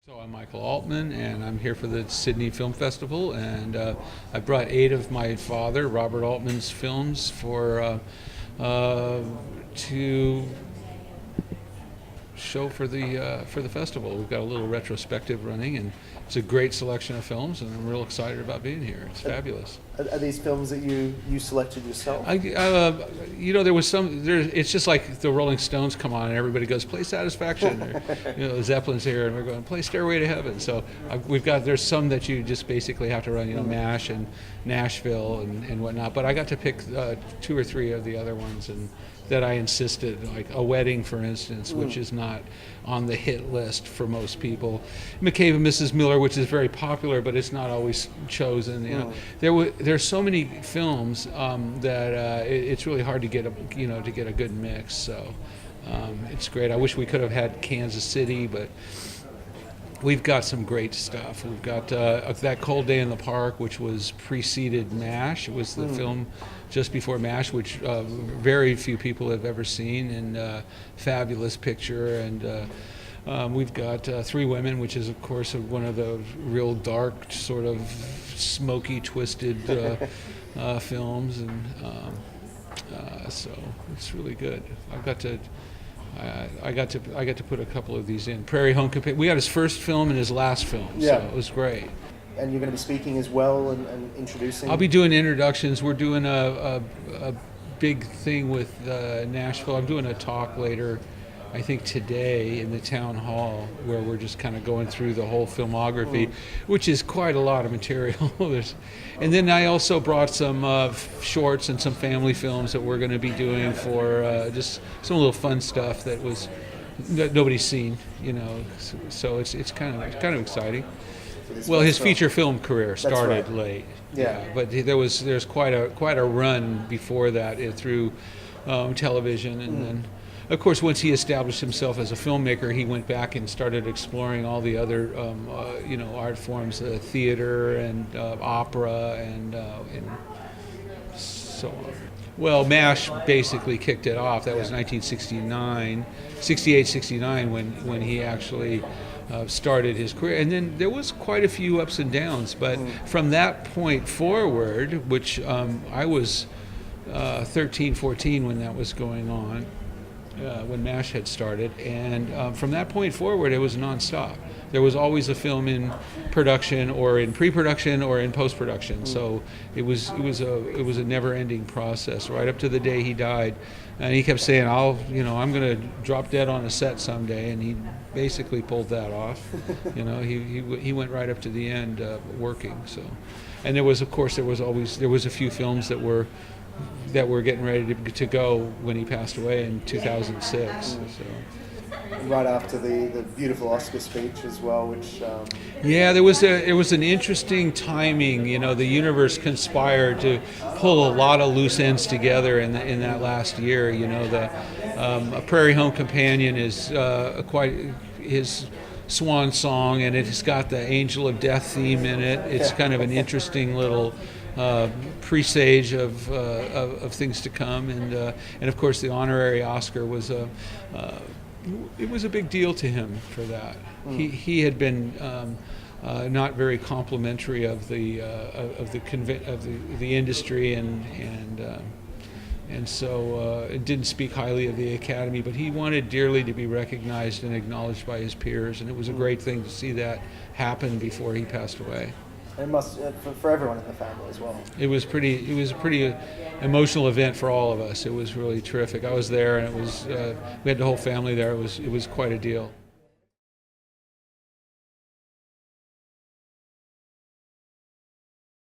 So I'm Michael Altman, and I'm here for the Sydney Film Festival, and I brought 8 of my father, Robert Altman's films to show for the festival. We've got a little retrospective running, and it's a great selection of films, and I'm real excited about being here. It's fabulous. Are these films that you selected yourself? There was some. It's just like the Rolling Stones come on, and everybody goes, "Play Satisfaction," or Zeppelin's here, and we're going, "Play Stairway to Heaven." So there's some that you just basically have to run, MASH and Nashville and whatnot. But I got to pick 2 or 3 of the other ones, and that I insisted, like A Wedding, for instance, which is not on the hit list for most people. McCabe and Mrs. Miller, which is very popular, but it's not always chosen. There's so many films that it's really hard to get a good mix. So it's great. I wish we could have had Kansas City, but we've got some great stuff. We've got That Cold Day in the Park, which was preceded MASH. It was the film just before MASH, which very few people have ever seen, and fabulous picture. And we've got Three Women, which is, of course, one of the real dark, sort of smoky, twisted films, and so it's really good. I got to put a couple of these in. Prairie Home Companion. We got his first film and his last film, so it was great. And you're going to be speaking as well and introducing? I'll be doing introductions. We're doing a big thing with Nashville. I'm doing a talk later, I think today, in the town hall, where we're just kind of going through the whole filmography, which is quite a lot of material. And then I also brought some shorts and some family films that we're going to be doing for just some little fun stuff that nobody's seen, So it's kind of exciting. Well, his feature film career started late. Yeah, but there's quite a run before that through television, and then, of course, once he established himself as a filmmaker, he went back and started exploring all the other art forms, theater and opera and so on. Well, MASH basically kicked it off. That was 1969, 68, 69 when he actually started his career. And then there was quite a few ups and downs, but from that point forward, which I was 13, 14 when that was going on, when MASH had started, and from that point forward it was nonstop. There was always a film in production, or in pre-production, or in post-production. So it was a never-ending process right up to the day he died. And he kept saying, I'm going to drop dead on a set someday," and he basically pulled that off. He went right up to the end working. So, and there was a few films that were getting ready to go when he passed away in 2006. So. Right after the beautiful Oscar speech as well, which there was an interesting timing. The universe conspired to pull a lot of loose ends together in that last year. A Prairie Home Companion is quite his swan song, and it has got the Angel of Death theme in it. It's kind of an interesting little presage of things to come, and of course the honorary Oscar was it was a big deal to him for that. He had been not very complimentary of the industry, and so it didn't speak highly of the Academy, but he wanted dearly to be recognized and acknowledged by his peers, and it was a great thing to see that happen before he passed away. And it must for everyone in the family as well. It was a pretty emotional event for all of us. It was really terrific. I was there, and we had the whole family there. It was quite a deal.